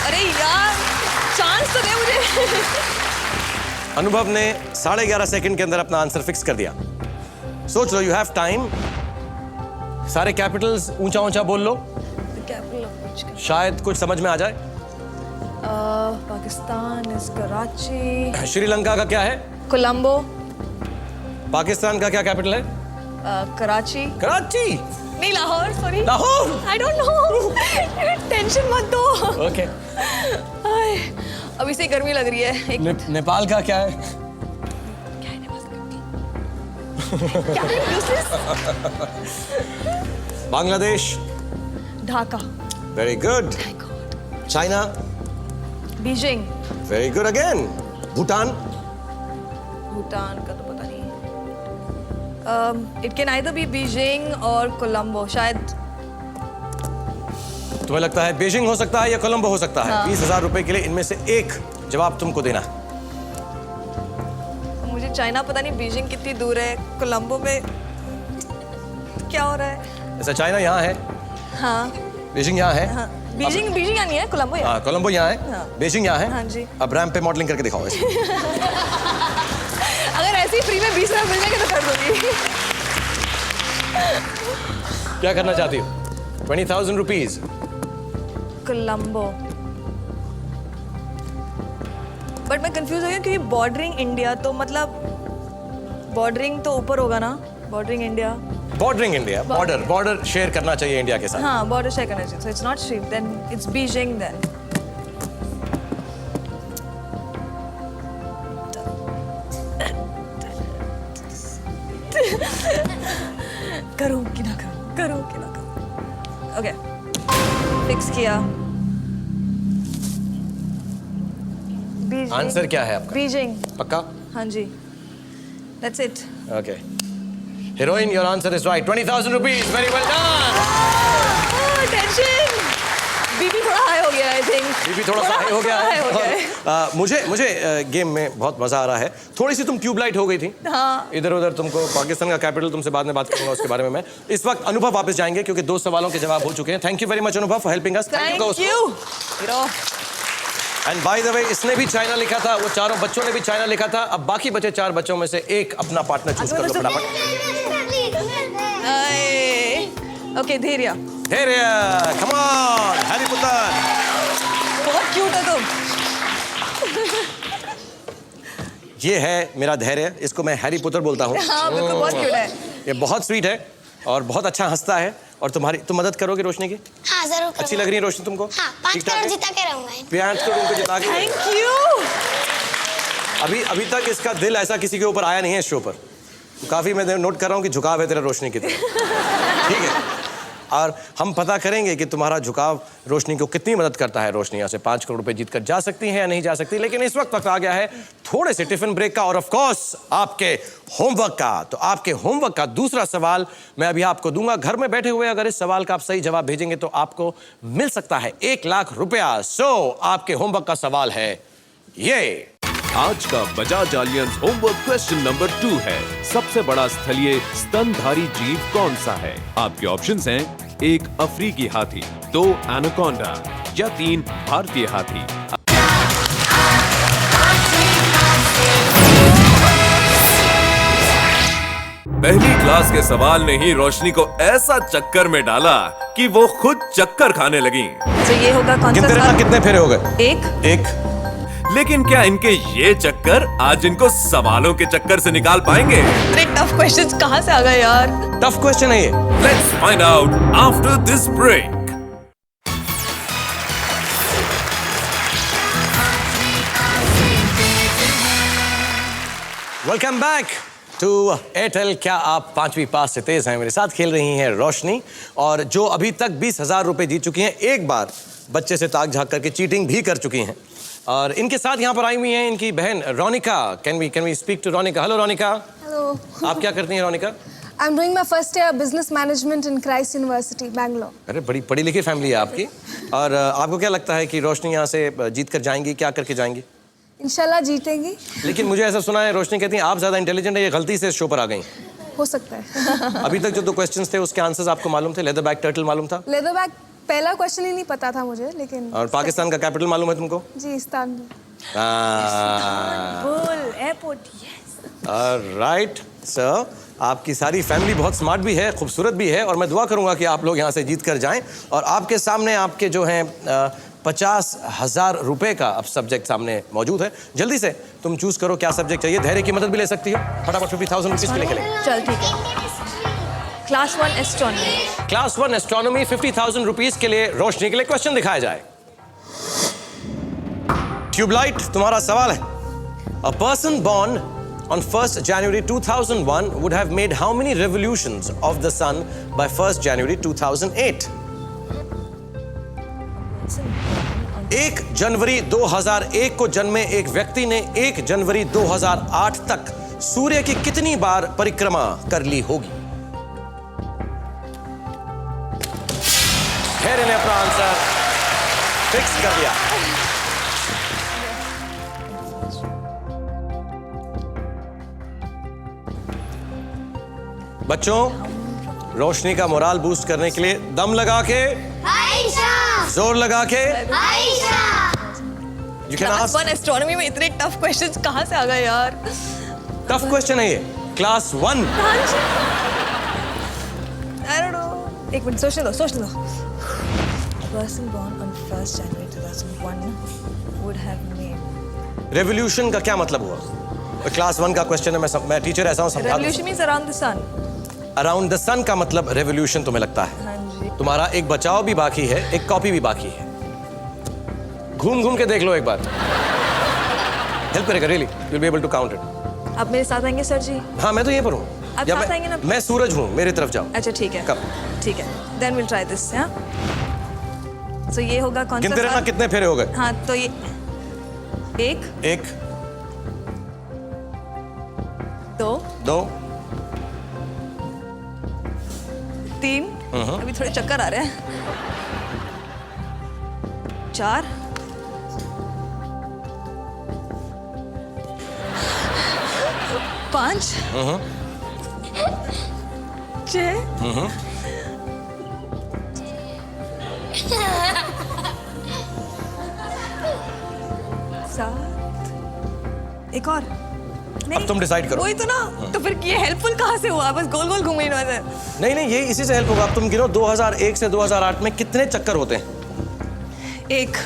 अरे यार, चांस तो दे मुझे। अनुभव ने 11.5 सेकंड के अंदर अपना आंसर फिक्स कर दिया। सोच लो, यू हैव टाइम। सारे कैपिटल्स ऊंचा ऊंचा बोल लो, कैपिटल ऑफ विच? शायद कुछ समझ में आ जाए। पाकिस्तान इज कराची। श्रीलंका का क्या है? कोलंबो। पाकिस्तान का क्या कैपिटल है? कराची। कराची नहीं, Lahore, sorry. Lahore. I don't know. Tension मत दो। ओके। हाय, अभी से गर्मी लग रही है। एक नेपाल का क्या है? क्या है useless? Bangladesh. Dhaka. Very good. China. Beijing. Very good again. Bhutan. Bhutan का तो पता नहीं। It can either be Beijing और कोलंबो, शायद। तुम्हें लगता है बीजिंग हो सकता है या कोलंबो हो सकता है? हाँ। 20,000 रुपए के लिए इनमें से एक जवाब तुमको देना है। मुझे चाइना पता नहीं बीजिंग कितनी दूर है, कोलंबो में क्या हो रहा है? ऐसा चाइना यहाँ है, हाँ बीजिंग यहाँ है। हाँ, बीजिंग यहाँ नहीं है, कोलंबो है। हाँ, कोलंबो यहाँ है, हाँ। बीजिंग यहाँ है। हाँ जी। अब रैंप पे मॉडलिंग करके दिखाओ ऐसे। अगर ऐसे ही फ्री में 20,000 मिल जाएंगे तो कर दूंगी। क्या करना चाहती हो? 20,000 रुपीज। कोलंबो। बट मैं कंफ्यूज हो गई क्योंकि बॉर्डरिंग इंडिया तो मतलब बॉर्डरिंग तो ऊपर होगा ना, bordering India. Bordering India, border share करना चाहिए इंडिया के साथ। हाँ, बॉर्डर शेयर करना चाहिए। सो इट्स नॉट श्रीप, देन इट्स बीजिंग देन। करूँ कि ना करूँ, करूँ कि ना करूँ। ओके, फिक्स किया। बीजिंग। आंसर क्या है आपका? बीजिंग। पक्का? हाँ जी, that's it. Okay. Heroine, your answer is right. 20,000 rupees. Very well done. Tension. BP थोड़ा हाई हो गया आई थिंक। बीपी थोड़ा सा हाई हो गया है। हो गया है। और, मुझे गेम में बहुत मजा आ रहा है। थोड़ी सी तुम ट्यूबलाइट हो गई थी। हाँ। इधर उधर तुमको पाकिस्तान का कैपिटल तुमसे बाद में बात करूंगा उसके बारे में मैं। इस वक्त अनुभव वापस जाएंगे क्योंकि 2 सवालों के जवाब हो चुके हैं। थैंक यू वेरी मच अनुभव for helping us. Thank you. And by the way इसने भी चाइना लिखा था, वो चारों बच्चों ने भी चाइना लिखा था। अब बाकी बचे 4 बच्चों में से एक अपना पार्टनर चूज कर लो फटाफट। ओके धैर्य। धैर्य, कम ऑन, हैरी पॉटर। बहुत क्यूट है तुम। ये है मेरा धैर्य, इसको मैं हैरी पॉटर बोलता हूँ। हाँ बिल्कुल, बहुत क्यूट है। ये बहुत स्वीट है और बहुत अच्छा हंसता है। और तुम मदद करोगे रोशनी की? हाँ जरूर अच्छी लग रही है रोशनी तुमको? हाँ 5 ठीक ठाक करोड़ है? जिता के रहूंगा। 5 करोड़ उनको जिता के। Thank you. अभी तक इसका दिल ऐसा किसी के ऊपर आया नहीं है इस शो पर। काफी मैं नोट कर रहा हूँ कि झुकाव है तेरा रोशनी की तरफ। ठीक है, और हम पता करेंगे कि तुम्हारा झुकाव रोशनी को कितनी मदद करता है। रोशनी यहाँ से 5 करोड़ रुपए जीत कर जा सकती है या नहीं जा सकती। लेकिन इस वक्त आ गया है थोड़े से टिफिन ब्रेक का और ऑफ कोर्स आपके होमवर्क का। तो आपके होमवर्क का दूसरा सवाल मैं अभी आपको दूंगा। घर में बैठे हुए अगर इस सवाल का आप सही जवाब भेजेंगे तो आपको मिल सकता है 1 लाख रुपया। सो आपके होमवर्क का सवाल है ये। आज का Bajaj aliens homework question number 2 है, सबसे बड़ा स्थलीय स्तनधारी जीव कौन सा है? आपके ऑप्शंस हैं 1 अफ्रीकी हाथी, 2 एनाकोंडा या 3 भारतीय हाथी। पहली क्लास के सवाल ने ही रोशनी को ऐसा चक्कर में डाला कि वो खुद चक्कर खाने लगी। तो ये होगा कौन सा सवाल? कितने फेरे हो गए? एक। लेकिन क्या इनके ये चक्कर आज इनको सवालों के चक्कर से निकाल पाएंगे? इतने टफ क्वेश्चंस कहाँ से आ गए यार? टफ क्वेश्चन है ये। Let's find out after this break. Welcome back to Airtel. क्या आप 5वीं पास से तेज हैं? मेरे साथ खेल रही हैं रोशनी, और जो अभी तक 20,000 रुपए जीत चुकी हैं। एक बार बच्चे से ताक झांक करके चीटिंग भी कर चुकी हैं। और इनके साथ यहाँ पर आई हुई हैं इनकी बहन Ronika. Can we speak to Ronika? Hello Ronika. Hello. आप क्या करती हैं Ronika? I'm doing my first year business management in Christ University, Bangalore. अरे बड़ी पढ़ी लिखी फैमिली है आपकी। और आपको क्या लगता है कि रोशनी यहाँ से जीत कर जाएंगी? क्या करके जाएंगी? इंशाल्लाह जीतेंगी। लेकिन मुझे ऐसा सुना है, रोशनी कहती है आप ज्यादा इंटेलिजेंट है, ये गलती से इस शो पर आ गई। हो सकता है। अभी तक जो 2 क्वेश्चंस थे उसके आंसर्स आपको मालूम थे? लेदर बैग टर्टल मालूम था? लेदर बैग पहला क्वेश्चन ही नहीं पता था मुझे, लेकिन और पाकिस्तान का कैपिटल मालूम है तुमको? जी Istanbul. Airport. Yes. Right sir, आपकी सारी फैमिली बहुत स्मार्ट भी है, खूबसूरत भी है, और मैं दुआ करूंगा कि आप लोग यहाँ से जीत कर जाएं। और आपके सामने आपके जो हैं 50,000 रुपए का अब सब्जेक्ट सामने मौजूद है। जल्दी से तुम चूज करो क्या सब्जेक्ट चाहिए। धैर्य की मदद भी ले सकती हो। फटाफट 50,000 रुपीज के लिए खेलें। चल ठीक है। Class 1 astronomy. Class 1 astronomy 50,000 rupees के लिए रोशनी के लिए क्वेश्चन दिखाया जाए। ट्यूबलाइट, तुम्हारा सवाल है। A person born on 1st January 2001 would have made how many revolutions of the sun by 1st January 2008? 1 जनवरी 2001 को जन्मे एक व्यक्ति ने 1 जनवरी 2008 तक सूर्य की कितनी बार परिक्रमा कर ली होगी? धैर्य ने अपना आंसर फिक्स कर दिया। बच्चों, रोशनी का मोराल बूस्ट करने के लिए दम लगा के, आयशा, जोर लगा के, Ayesha. You can class ask. 1 astronomy में इतने टफ क्वेश्चंस कहाँ से आ गए यार? टफ क्वेश्चन है ये। क्लास 1। I don't know. एक मिनट सोचने दो। Person born on 1st January 2001 would have made. Revolution का क्या मतलब हुआ? क्लास 1 का क्वेश्चन है। मैं टीचर ऐसा हूं, समझा। Revolution means around the sun. Around the sun का मतलब रेवोल्यूशन तुम्हें लगता है? हाँ जी। तुम्हारा एक बचाव भी बाकी है, एक कॉपी भी बाकी है। घूम घूम के देख लो एक बार। हेल्प करेगा really. You will be able to count it. आप मेरे साथ आएंगे सर जी? हाँ, मैं तो यहीं पर हूँ। आप या साथ आएंगे ना? मैं सूरज हूँ, मेरी तरफ जाओ। अच्छा ठीक है। कब? ठीक है। Then we'll try this. हाँ? So ये होगा कौन सा गिनते रहना सवाल? कितने फेरे हो गए? हाँ तो ये एक, 2, 2, 3। अभी थोड़े चक्कर आ रहे हैं। 4 5 6 7 एक और अब तुम डिसाइड करो। वही तो ना, तो फिर ये हेल्पफुल कहाँ से हुआ? बस गोल गोल घूम रही वैसे। नहीं नहीं, ये इसी से हेल्प होगा। अब तुम गिनो 2001 से 2008 में कितने चक्कर होते हैं? एक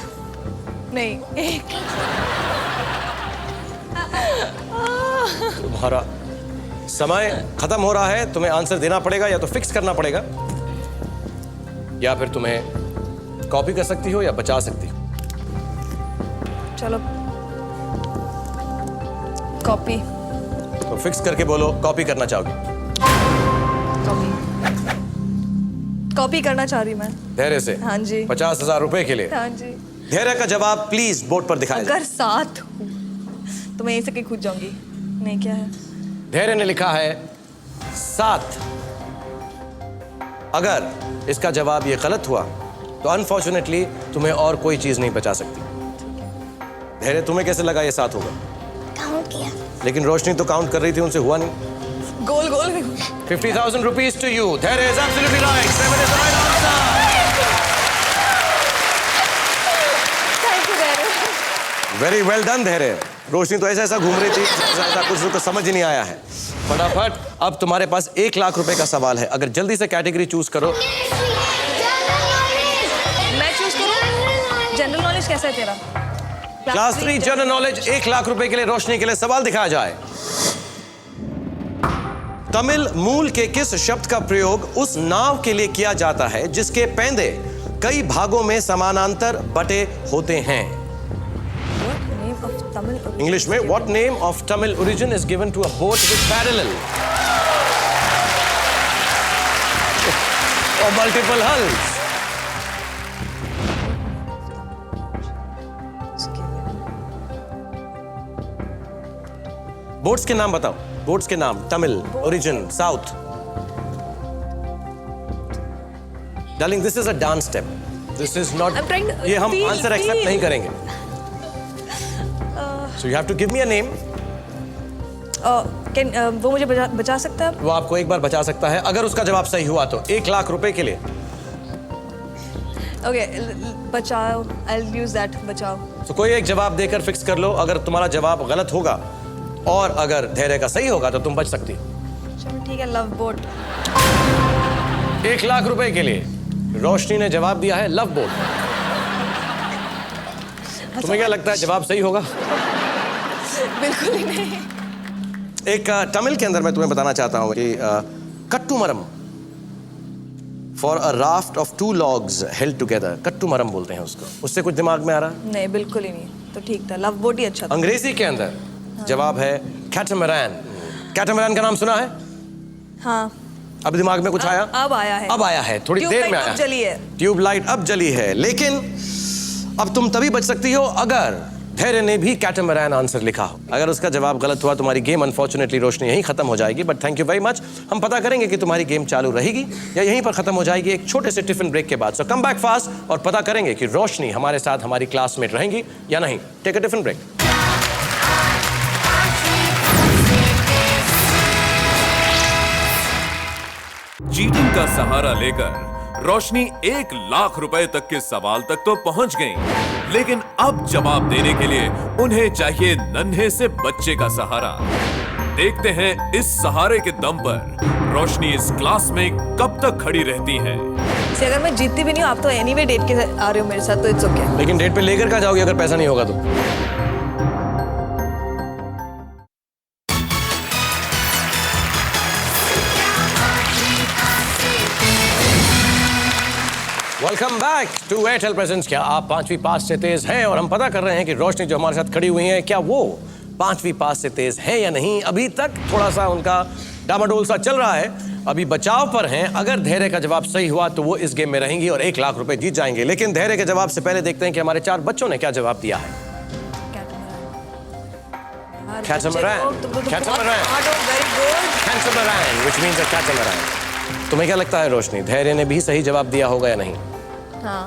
नहीं, एक। तुम्हारा समय खत्म हो रहा है, तुम्हें आंसर देना पड़ेगा, या तो फिक्स करना पड़ेगा, या फिर तुम्हें कॉपी कर सकती हो या बचा सकती हो। चलो कॉपी। तो फिक्स करके बोलो, कॉपी करना चाहोगी? कॉपी करना चाह रही मैं। धैर्य से? हाँ जी। 50,000 रुपए के लिए? हाँ जी। धैर्य का जवाब प्लीज बोर्ड पर दिखाया जाए। अगर 7 हूँ तो मैं यहीं से कहीं कूद जाऊंगी। नहीं, क्या है? धैर्य ने लिखा है 7। अगर इसका जवाब ये गलत हुआ तो अनफॉर्चुनेटली तुम्हें और कोई चीज नहीं बचा सकती। धैर्य, तुम्हें कैसे लगा ये 7 होगा? काउंट किया। लेकिन रोशनी तो काउंट कर रही थी, उनसे हुआ नहीं। गोल गोल 50,000 rupees to you. Dhैर्य is absolutely right. 7 is the right answer. Thank you धैर्य। Very well done, धैर्य। रोशनी तो ऐसा घूम रही थी, ऐसा कुछ उसको समझ ही नहीं आया है। फटाफट, अब तुम्हारे पास 1 लाख रुपए का सवाल है। अगर जल्दी से कैटेगरी चूज करो। मैं चूज करूं? जनरल नॉलेज कैसा है तेरा? क्लास 3 जनरल नॉलेज 1 लाख रुपए के लिए रोशनी के लिए सवाल दिखाया जाए। तमिल मूल के किस शब्द का प्रयोग उस नाव के लिए किया जाता है जिसके पैंदे कई भागों में समानांतर बटे होते हैं? इंग्लिश में what name of Tamil origin is given to a boat with parallel और मल्टीपल हल्स? बोट्स के नाम बताओ। बोट्स के नाम, Tamil origin, south. Darling, this is a dance step, this is not. ये हम आंसर एक्सेप्ट नहीं करेंगे। So you have to give me a name. वो मुझे बचा सकता है? वो आपको एक बार बचा सकता है अगर उसका जवाब सही हुआ तो 1 लाख रुपए के लिए। ओके, बचाओ। आई विल यूज दैट, बचाओ। तो कोई एक जवाब देकर फिक्स कर लो। अगर तुम्हारा जवाब गलत होगा और अगर धैर्य का सही होगा तो तुम बच सकती हो। चलो ठीक है, लव बोट। 1 लाख रुपए के लिए रोशनी ने जवाब दिया है लव बोट। तुम्हें क्या लगता है जवाब सही होगा? बिल्कुल ही नहीं। एक तमिल के अंदर मैं तुम्हें बताना चाहता हूं कि kattumaram, for a raft of 2 logs held together, kattumaram बोलते हैं उसको। उससे कुछ दिमाग में आ रहा है? नहीं, बिल्कुल ही नहीं। तो ठीक था, लव बोट ही अच्छा था। अंग्रेजी के अंदर जवाब है कैटामरान। कैटामरान का नाम सुना है? हाँ। अब दिमाग में कुछ आया? अब आया है। अब आया है, थोड़ी देर में आया। अब जली है। ट्यूबलाइट अब जली है। लेकिन अब तुम तभी बच सकती हो अगर धैर्य ने भी कैटामरान आंसर लिखा हो। अगर उसका जवाब गलत हुआ तुम्हारी गेम अनफॉर्चुनेटली रोशनी यहीं खत्म हो जाएगी। But thank you very much. हम पता करेंगे कि तुम्हारी गेम चालू रहेगी या यहीं पर खत्म हो जाएगी एक छोटे से टिफिन ब्रेक के बाद। सो कम बैक फास्ट और पता करेंगे कि रोशनी हमारे साथ हमारी क्लासमेट रहेंगी या नहीं। Take a tiffin break. Cheating का सहारा लेकर रोशनी 1 लाख रुपए तक के सवाल तक तो पहुंच गई, लेकिन अब जवाब देने के लिए उन्हें चाहिए नन्हे से बच्चे का सहारा। देखते हैं इस सहारे के दम पर रोशनी इस क्लास में कब तक खड़ी रहती है। से अगर मैं जीतती भी नहीं हूँ, आप तो एनीवे डेट के आ रहे हो मेरे साथ, तो इट्स ओके। लेकिन डेट पे लेकर कहाँ जाओगी अगर पैसा नहीं होगा तो? Welcome back to Airtel presents. क्या आप 5वीं पास से तेज हैं? और हम पता कर रहे हैं कि रोशनी जो हमारे साथ खड़ी हुई है, क्या वो 5वीं पास से तेज है या नहीं। अभी तक थोड़ा सा उनका डामाडोल सा चल रहा है, अभी बचाव पर हैं। अगर धैर्य का जवाब सही हुआ तो वो इस गेम में रहेंगी और 1 लाख रुपए जीत जाएंगे। लेकिन धैर्य के जवाब से पहले देखते हैं कि हमारे 4 बच्चों ने क्या जवाब दिया है। Catamaran, catamaran, catamaran, which means a catamaran। तुम्हें क्या लगता है रोशनी, धैर्य ने भी सही जवाब दिया होगा या नहीं? हाँ।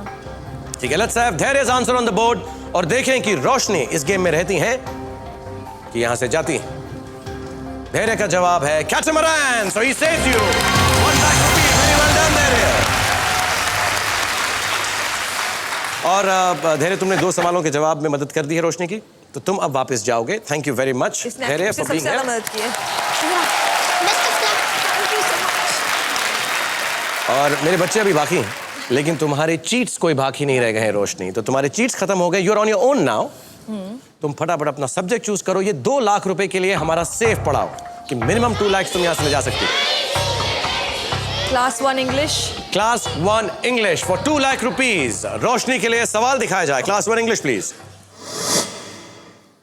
ठीक है, let's have Dhairya's answer on the board और देखें कि रोशनी इस गेम में रहती हैं कि यहां से जाती हैं। धैर्य का जवाब है catamaran, so he saves you 1 lakh rupees. Very well done Dhairya. और धैर्य, तुमने 2 सवालों के जवाब में मदद कर दी है रोशनी की, तो तुम अब वापस जाओगे। थैंक यू वेरी मच धैर्य फॉर बीइंग हियर। मदद की है। और मेरे बच्चे अभी बाकी हैं, लेकिन तुम्हारे चीट्स कोई बाकी नहीं रह गए हैं रोशनी, तो तुम्हारे चीट्स खत्म हो गए। You are on your own now. तुम फटाफट अपना सब्जेक्ट चूज करो। ये 2 लाख रुपए के लिए हमारा सेफ पड़ाओ कि मिनिमम 2 लाख तुम यहां से ले जा सकती हो। Class 1 English. Class 1 English for 2 lakh rupees. Roshni के लिए सवाल दिखाया जाए। Class 1 English please.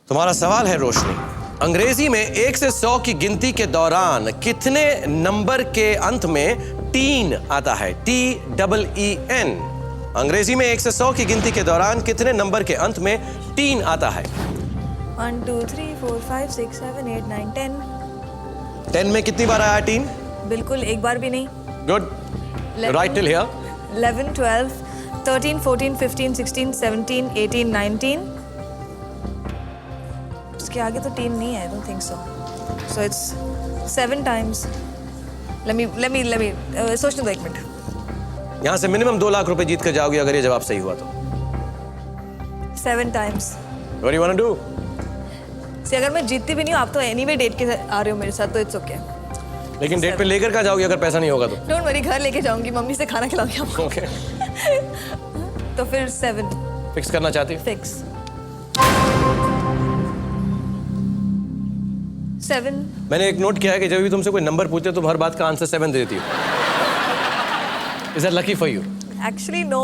तुम्हारा सवाल है रोशनी, अंग्रेजी में 1 से 100 की गिनती के दौरान कितने नंबर के अंत में टीन आता है? TEEN। अंग्रेजी में 1 से 100 की गिनती के दौरान कितने नंबर के अंत में टीन आता है? 1 2 3 4 5 6 7 8 9 10। 10 में कितनी बार आया टीन? बिल्कुल एक बार भी नहीं। Good, right till here. 11 12 13 14 15 16 17 18 19। उसके आगे तो टीन नहीं है। I don't think so. So it's 7 times. let me सोचने दो 1 मिनट। यहां से मिनिमम 2 लाख रुपए जीत कर जाओगे अगर ये जवाब सही हुआ तो। 7 times. What do you want to do? से अगर मैं जीतती भी नहीं हूँ, आप तो एनीवे डेट के आ रहे हो मेरे साथ, तो इट्स ओके। लेकिन डेट पे लेकर कहाँ जाओगे अगर पैसा नहीं होगा तो? डोंट वरी, घर लेके जाऊंगी, मम्मी से खाना खिलाऊंगी आपको। ओके, तो फिर 7 फिक्स करना चाहती हो? फिक्स। 7। मैंने एक नोट किया है कि जब भी तुमसे कोई नंबर पूछते तुम हर बात का आंसर 7 दे देती हो। Is that lucky for you? Actually no.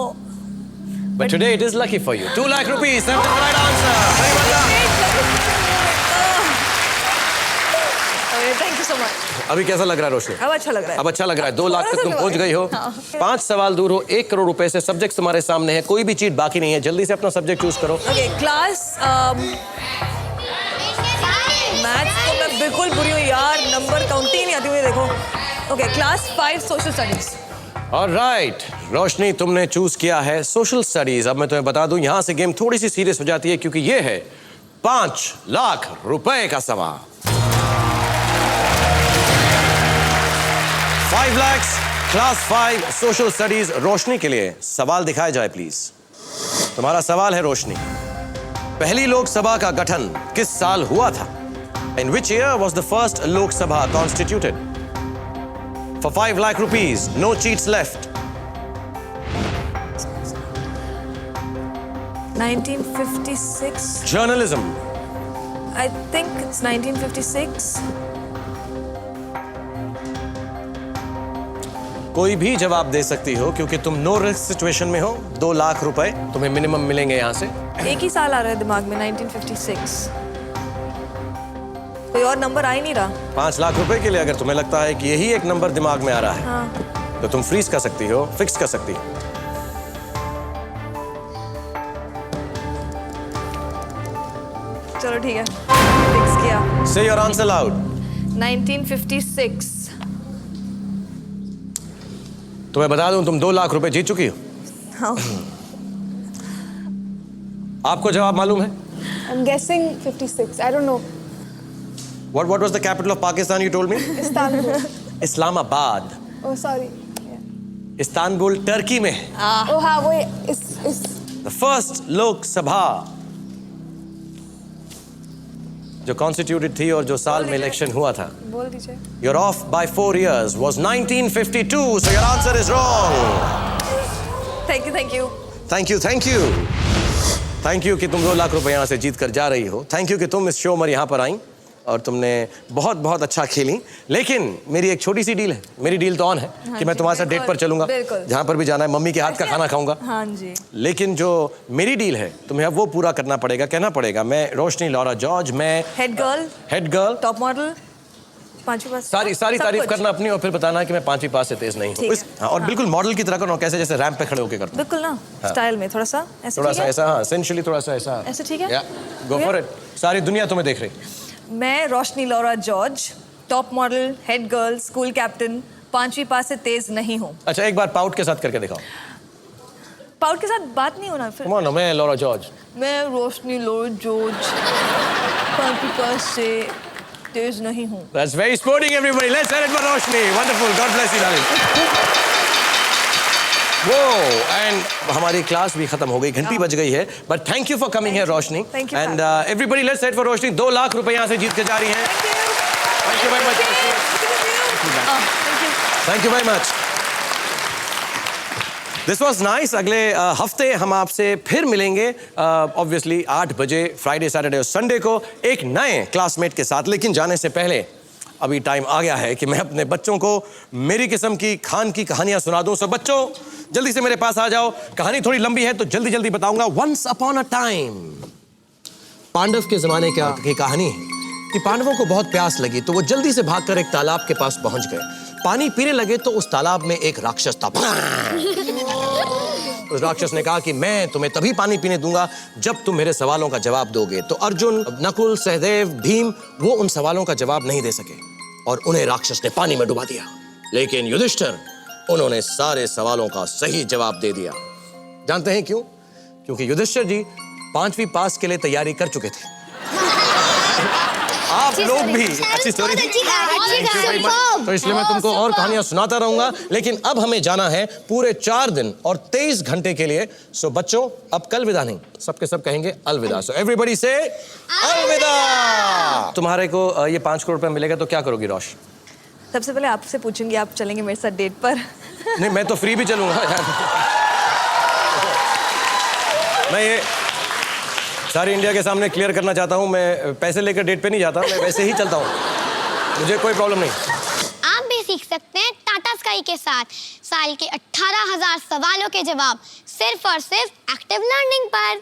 But today it is lucky for you. 2 lakh rupees. That's the right answer. Very well done. Okay, thank you so much. अभी कैसा लग रहा है रोशनी? अब अच्छा लग रहा है। अब अच्छा लग रहा है। 2 लाख तक तुम पहुंच गई हो। हाँ। 5 सवाल दूर हो 1 करोड़ रुपए से। सब्जेक्ट तुम्हारे सामने है, कोई भी चीट बाकी नहीं है। जल्दी से अपना सब्जेक्ट चूज करो। Okay, क्लास मैथ्स तो मैं बिल्कुल बुरी हूँ यार, नंबर काउंट ही नहीं आती मुझे, देखो। Okay, class 5 social studies. Alright, Roshni तुमने चूज किया है सोशल स्टडीज। अब मैं तुम्हें बता दूं यहां से गेम थोड़ी सी सीरियस हो जाती है क्योंकि ये है 5 लाख रुपए का सवाल। 5 lakhs, क्लास 5 सोशल स्टडीज। रोशनी के लिए सवाल दिखाया जाए प्लीज। तुम्हारा सवाल है रोशनी, पहली लोकसभा का गठन किस साल हुआ था? In which year was the first Lok Sabha constituted? For 5 lakh rupees, no cheats left. 1956. Journalism. I think it's 1956. कोई भी जवाब दे सकती हो क्योंकि तुम नो रिस्क सिचुएशन में हो। 2 लाख रुपए तुम्हें मिनिमम मिलेंगे यहाँ से। एक ही साल आ रहा है दिमाग में, 1956। कोई और नंबर आ ही नहीं रहा। 5 लाख रुपए के लिए अगर तुम्हें लगता है कि यही एक नंबर दिमाग में आ रहा है, हाँ। तो तुम फ्रीज कर सकती हो, फिक्स कर सकती हो। चलो ठीक है, फिक्स किया। Say your answer loud. 1956। तुम्हें बता दूं तुम 2 लाख रुपए जीत चुकी हो। हाँ। आपको जवाब मालूम है? I'm guessing 56. I don't know. What was the capital of Pakistan you told me? Istanbul. Islamabad. Oh, sorry. Istanbul Turkey में है। Oh, हाँ वो इस The first लोकसभा जो कॉन्स्टिट्यूटेड थी और जो साल में इलेक्शन हुआ था, बोल दीजिए। you're off by 4 years, was 1952, so your answer is wrong. Thank you, thank you. Thank you, thank you. Thank you कि तुम 2 लाख रुपए यहाँ से जीत कर जा रही हो। Thank you कि तुम इस शो में यहाँ पर आई और तुमने बहुत बहुत अच्छा खेली। लेकिन मेरी एक छोटी सी डील है। मेरी डील तो ऑन है कि मैं तुम्हारे साथ डेट पर चलूंगा, बिल्कुल। जहाँ पर भी जाना है, मम्मी के हाथ का खाना खाऊंगा। हाँ जी। लेकिन जो मेरी डील है तुम्हें अब वो पूरा करना पड़ेगा, कहना पड़ेगा मैं रोशनी लॉरा जॉर्ज, मैं हेड गर्ल, टॉप मॉडल, 5वीं पास, सारी तारीफ करना अपनी और फिर बताना कि मैं 5वीं पास से तेज नहीं हूँ। हाँ, और बिल्कुल मॉडल की तरह करो, कैसे जैसे रैंप पे खड़े होकर करते हैं। बिल्कुल ना, स्टाइल में थोड़ा सा ऐसे, थोड़ा सा ऐसा, हाँ, सेंशुअली थोड़ा सा ऐसा। ऐसे ठीक है? Go for it. सारी दुनिया तुम्हें देख रही। मैं Roshni Laura George, top model, head girl, school captain, 5वीं पास से तेज नहीं हूँ। अच्छा, एक बार पाउट के साथ करके दिखाओ। पाउट के साथ बात नहीं होना फिर। Come on, मैं लॉरा जॉर्ज। मैं रोशनी लॉरा जॉर्ज 5 से तेज नहीं हूँ। That's very sporting, everybody. Let's hear it for Roshni. Wonderful. God bless you, darling. Whoa, and हमारी क्लास भी खत्म हो गई, घंटी बज गई है. But thank you for coming here, Roshni. Thank you. And everybody, let's hear it for रोशनी. 2 लाख रुपए यहाँ से जीत के जा रही हैं. Thank you very much. Thank you very much. This was nice. अगले हफ्ते हम आपसे फिर मिलेंगे ऑब्वियसली 8 बजे फ्राइडे सैटरडे और संडे को एक नए क्लासमेट के साथ. लेकिन जाने से पहले अभी टाइम आ गया है कि मैं अपने बच्चों को मेरी किस्म की खान की कहानियां सुना दूं. सो बच्चों जल्दी से मेरे पास आ जाओ. कहानी थोड़ी लंबी है तो जल्दी जल्दी बताऊंगा. Once upon a time, Pandav के जमाने की कहानी है कि पांडवों को बहुत प्यास लगी तो वो जल्दी से भागकर एक तालाब के पास पहुंच गए. पानी पीने लगे तो उस तालाब में एक राक्षस था. उस राक्षस ने कहा कि मैं तुम्हें तभी पानी पीने दूंगा जब तुम मेरे सवालों का जवाब दोगे. तो अर्जुन, नकुल, सहदेव, भीम वो उन सवालों का जवाब नहीं दे सके और उन्हें राक्षस ने पानी में डुबा दिया. लेकिन युधिष्ठिर, उन्होंने सारे सवालों का सही जवाब दे दिया. जानते हैं क्यों? क्योंकि युधिष्ठिर जी 5वीं पास के लिए तैयारी कर चुके थे. आप लोग भी अच्छी स्टोरी थी. तो इसलिए मैं तुमको और कहानियां सुनाता रहूंगा. लेकिन अब हमें जाना है पूरे 4 दिन और 23 घंटे के लिए. सो बच्चों अब कल विदा नहीं, सबके सब कहेंगे अलविदा. सो एवरीबॉडी से अलविदा. तुम्हारे को ये 5 करोड़ रुपए मिलेगा तो क्या करोगी रोश? सबसे पहले आपसे पूछूंगी, आप चलेंगे मेरे साथ डेट पर? नहीं, मैं तो फ्री भी चलूंगा. मैं ये सारी इंडिया के सामने क्लियर करना चाहता हूँ. मैं पैसे लेकर डेट पे नहीं जाता, मैं वैसे ही चलता हूँ. मुझे कोई प्रॉब्लम नहीं. आप भी सीख सकते हैं टाटा स्काई के साथ साल के 18,000 सवालों के जवाब सिर्फ और सिर्फ एक्टिव लर्निंग पर.